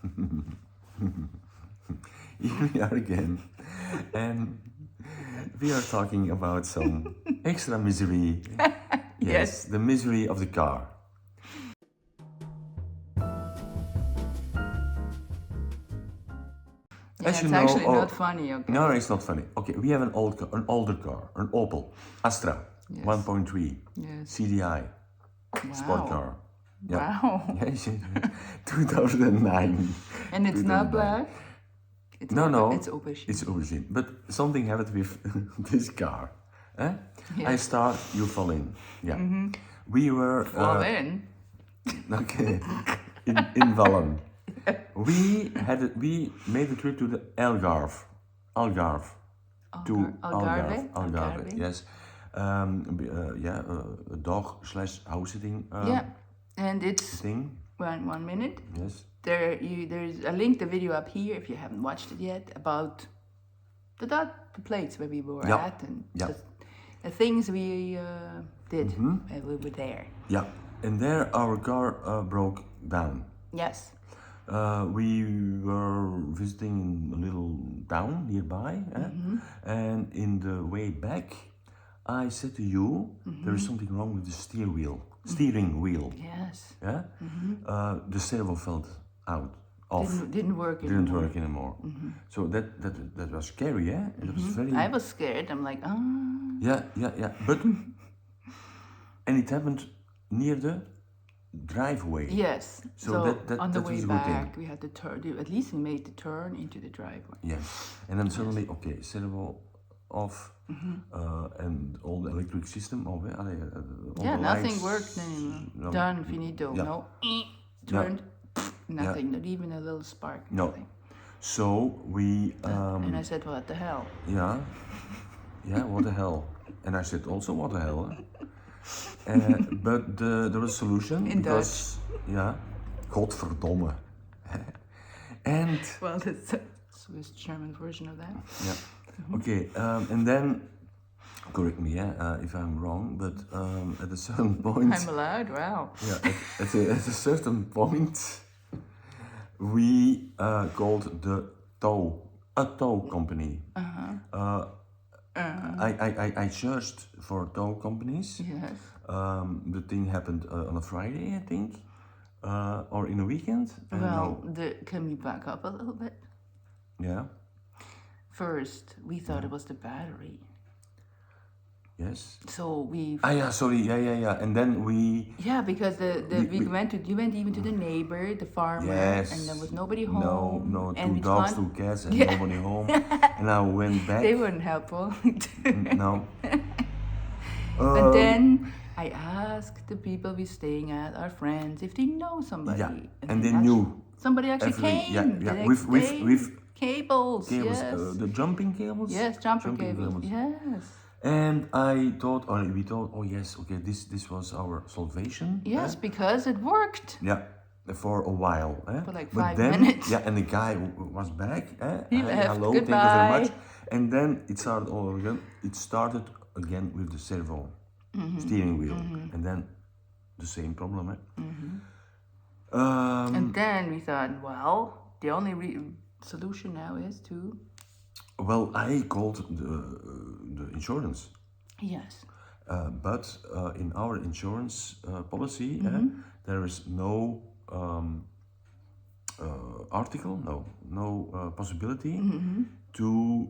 Here we are again, and we are talking about some extra misery. Yes, the misery of the car. Yeah, As it's you know, actually not funny, okay? No, it's not funny. Okay, we have an older car, an Opel Astra, Yes. 1.3, Yes. CDI, sport Wow. car. Yeah. Wow. Yes, 2009. And it's not 2009. black? It's No, It's aubergine. it's aubergine. But something happened with this car. Eh? I start, you fall in. Yeah. We were... Fall in? Okay, in Wallen. We made a trip to the Algarve. Algarve. Algarve? Yes. A dog/house sitting Yeah. And it's... thing. 1 minute. Yes. There's a link, the video up here, if you haven't watched it yet, about the place where we were at and the things we did when we were there. Yeah. And there our car broke down. Yes. We were visiting a little town nearby, and in the way back, I said to you, there is something wrong with the steering wheel. Yes. Yeah, the servo fell out. Didn't work anymore. So that was scary, yeah. It was very. I was scared. I'm like, Yeah. But and it happened near the driveway. Yes. So that on the was way a good back, thing. we had to turn. At least we made the turn into the driveway. Yes, and then suddenly, okay, servo off, and all the electric system off. All the nothing lights, worked anymore. no. Done, finito. Yeah. No, turned. Nothing. Not even a little spark. No. Nothing. So we. And I said, what the hell? Yeah, what the hell? And I said also, what the hell? But there was a solution In because, godverdomme. And well, that's a Swiss German version of that. yeah, okay, and then correct me, if I'm wrong, but at a certain point, I'm allowed. Wow. yeah, at a certain point, we called a tow company. I searched for tow companies. Yes. The thing happened on a Friday, I think, or in a weekend. Well, can we back up a little bit? Yeah. First, we thought it was the battery. Yes. So we. Sorry. Yeah. And then we. Yeah, because you went even to the neighbor, the farmer, Yes. and there was nobody home. No, and two dogs, 2 cats, and nobody home. And I went back. They weren't helpful. No. But then I asked the people we're staying at, our friends, if they know somebody. Yeah, and they knew. Somebody actually came. Yeah. The With cables. cables, Yes. the jumping cables. Yes, jumping cables. Yes. And we thought, oh yes, okay, this was our salvation. Yes, because it worked. Yeah, for a while. For like but 5 then, minutes. Yeah, and the guy was back. He left. Hello, Goodbye. thank you very much. And then it started all again. It started again with the servo steering wheel, and then the same problem. And then we thought, well, the only solution now is to. Well, I called the insurance. Yes. But in our insurance policy, there is no article, no possibility to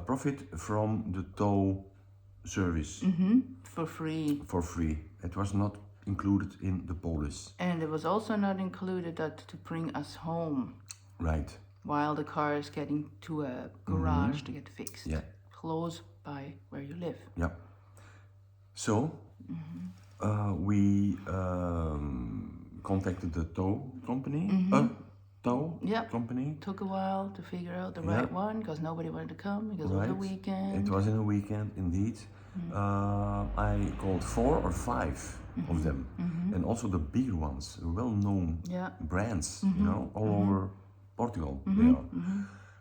profit from the tow service For free. for free. It was not included in the policy. And it was also not included that to bring us home Right. while the car is getting to a garage to get fixed. Yeah. Close by where you live. Yeah. So we contacted the tow company. Company. Took a while to figure out the right one because nobody wanted to come because it was a weekend. It was in a weekend, indeed. I called 4 or 5 of them, and also the bigger ones, well-known brands, all over Portugal. They are.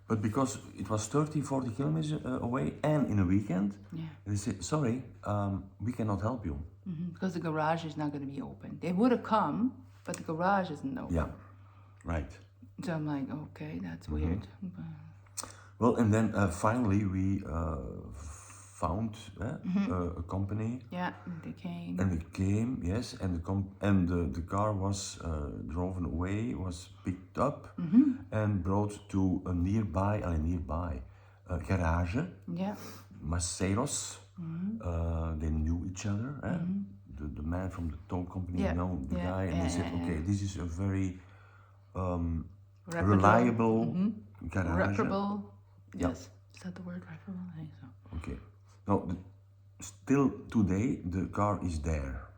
But because it was 30-40 kilometers away and in a weekend, they said, sorry, we cannot help you. Because the garage is not going to be open. They would have come, but the garage isn't open. Yeah. Right. So I'm like, okay, that's weird. Well, and then finally we found a company. Yeah, they came. And they came, yes, and the car was driven away, was picked up and brought to a nearby garage. Yeah. Maceros, they knew each other. The man from the tow company know the guy, and they said, okay, this is a very reliable garage. Reparable. Yes. Is that the word, reparable? I think so. Okay. Now, still today, the car is there.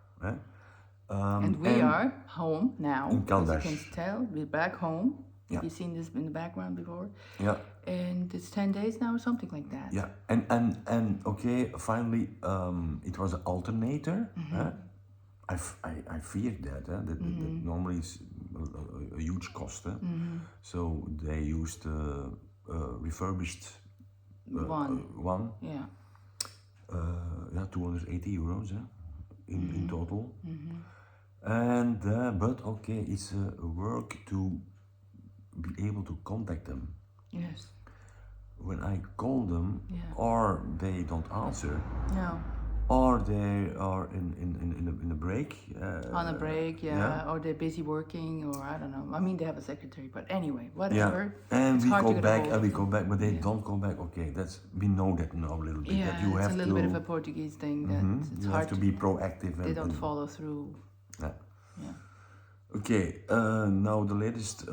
And we are home now. In Caldas. As you can tell, we're back home. Yeah. Have you seen this in the background before? Yeah. And it's 10 days now or something like that. Yeah. And okay, finally, it was an alternator. I feared that. That normally is a huge cost. So they used refurbished one. Yeah. 280 euros in total. And but okay, it's work to be able to contact them. Yes. When I call them, or they don't answer, No. or they are in a break. On a break, or they're busy working, or I don't know. I mean, they have a secretary, but anyway, whatever. And it's we hard go to get back, a hold and we of go them. back, but they don't go back. Okay, we know that now a little bit. Yeah, that you have it's a little to, bit of a Portuguese thing that it's you hard have to be proactive. They don't follow through. Yeah. Yeah. Okay, now the latest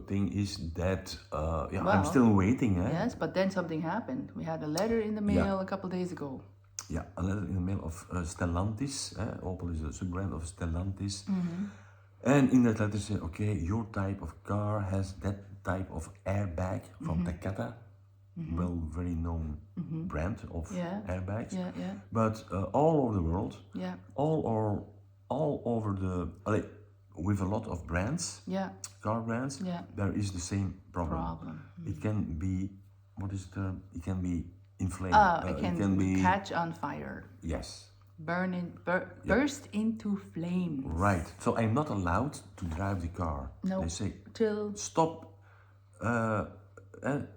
thing is that I'm still waiting. Yes, but then something happened. We had a letter in the mail a couple days ago. Yeah, a letter in the mail of Stellantis. Opel is a sub-brand of Stellantis. And in that letter said, okay, your type of car has that type of airbag from Takata. Well, very known brand of airbags. Yeah, yeah. But all over the world, all over with a lot of brands, car brands, there is the same problem. It can be, what is the term? It can be inflamed. It can be catch on fire. Yes. Burst into flames. Right. So I'm not allowed to drive the car. No. They say Till stop and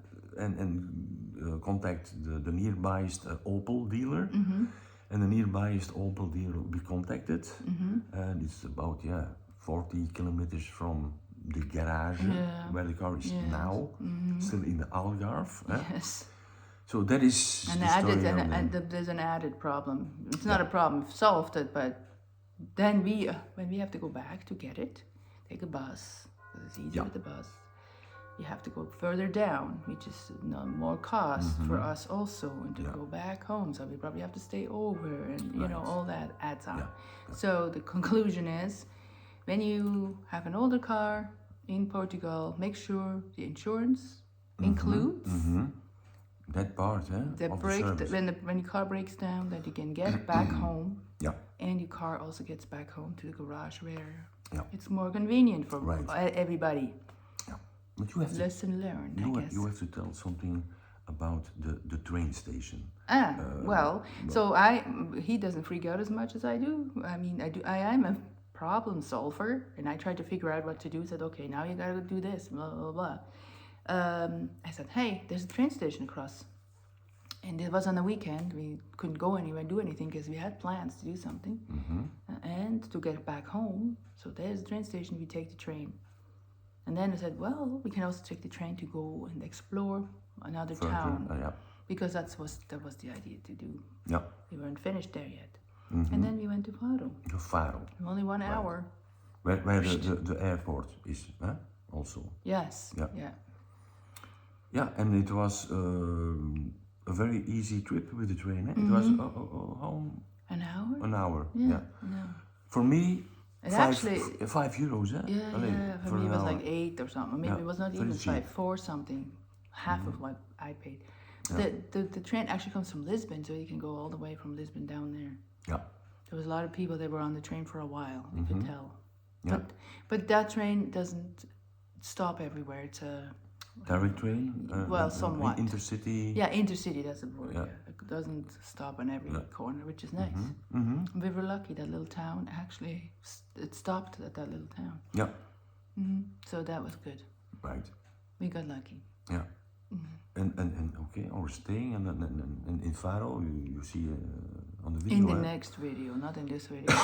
contact the nearbyest Opel dealer. And the nearbyest Opel dealer will be contacted. And it's about 40 kilometers from the garage where the car is now, still in the Algarve. yes. So that is there's an added problem. It's not a problem, we've solved it, but then when we have to go back to get it, take a bus, because it's easier with the bus. You have to go further down, which is more cost for us also, and to go back home. So we probably have to stay over, and you know, all that adds on. So the conclusion is, when you have an older car in Portugal, make sure the insurance includes that part, when your car breaks down, that you can get back home, and your car also gets back home to the garage where it's more convenient for everybody. But you have lesson learned. You have to tell something about the train station. So he doesn't freak out as much as I do. I mean, I am a problem solver, and I tried to figure out what to do. Said, okay, now you gotta do this, blah blah blah. I said, hey, there's a train station across, and it was on the weekend. We couldn't go anywhere, do anything, because we had plans to do something and to get back home. So there's a train station. We take the train. And then I said, well, we can also take the train to go and explore another town. Because that was the idea to do. Yeah. We weren't finished there yet. And then we went to Faro. To Faro. Only 1 hour. Where the airport is, also. Yes. Yeah. Yeah, and it was a very easy trip with the train. It was an hour? An hour, No. For me, It €5, for me it was like 8 or something. Maybe it was not even 5, 4 something. Half of what I paid. The train actually comes from Lisbon, so you can go all the way from Lisbon down there. Yeah. There was a lot of people that were on the train for a while, you could tell. But that train doesn't stop everywhere. It's a direct train? Somewhat. Intercity? Yeah, intercity, that's the word. Yeah. It doesn't stop on every corner, which is nice. We were lucky, that little town, actually, it stopped at that little town. Yeah. So that was good. Right. We got lucky. Yeah. And okay, or staying and in Faro, you see on the video. In the next video, not in this video.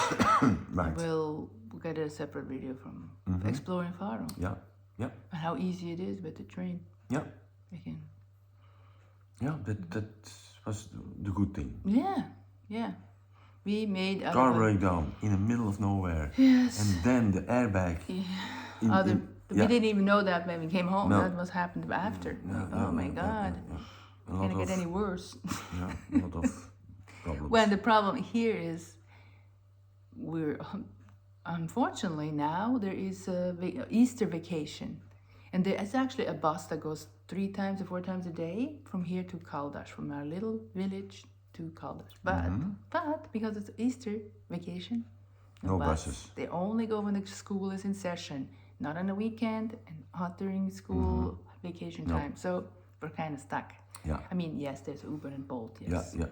Right. We'll get a separate video from exploring Faro. Yeah. Yeah. And how easy it is with the train. Yeah. Again. Yeah, that was the good thing. Yeah. Yeah. We made car breakdown in the middle of nowhere. Yes. And then the airbag. Yeah. We didn't even know that when we came home. No. That was happened after. Oh my God. Can it get any worse? Yeah, a lot of problems. Well, the problem here is we're unfortunately now there is a Easter vacation, and there is actually a bus that goes 3 times or 4 times a day from here to Caldas, from our little village to Caldas. But because it's Easter vacation, no buses. They only go when the school is in session, not on the weekend and not during school vacation time. So we're kind of stuck. Yeah. I mean, yes, there's Uber and Bolt. Yes. Yeah.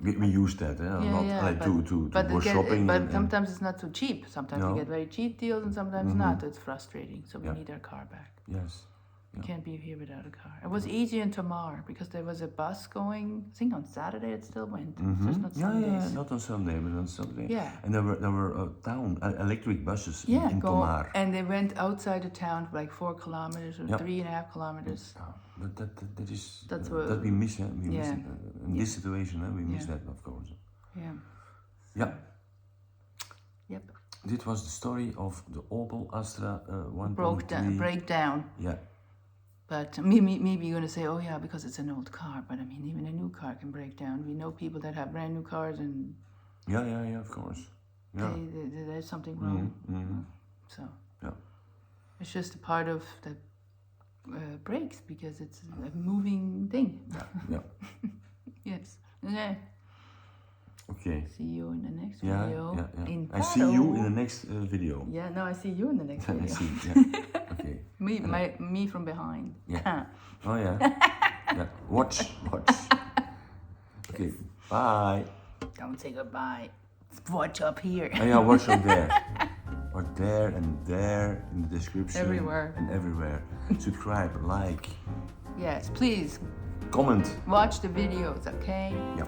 We use that, to go shopping. But sometimes it's not so cheap. Sometimes we get very cheap deals, and sometimes not. It's frustrating. So we need our car back. Yes. We can't be here without a car. It was easy in Tamar because there was a bus going. I think on Saturday it still went. Just not Sundays. Yeah, not on Sunday, but on Saturday. Yeah. And there were town electric buses in Tamar. And they went outside the town for like 4 kilometers or 3.5 kilometers. But that we miss, we miss it. In this situation, we miss that, of course. Yeah. Yeah. Yep. This was the story of the Opel Astra 1.3. Breakdown. Yeah. But maybe you're going to say, oh yeah, because it's an old car. But I mean, even a new car can break down. We know people that have brand new cars and... Yeah, of course. Yeah. There's something wrong. So... Yeah. It's just a part of the brakes because it's a moving thing. Yeah. Yes. Yeah. Okay. See you in the next video. I see you in the next video. Yeah, no, I see you in the next video. I see, yeah. Okay. Me from behind. Yeah. Oh yeah. Yeah. Watch. Okay. Bye. Don't say goodbye. Watch up here. Oh yeah, watch up there. Or there and there in the description. Everywhere. And everywhere. Subscribe, like. Yes, please. Comment. Watch the videos, okay? Yeah.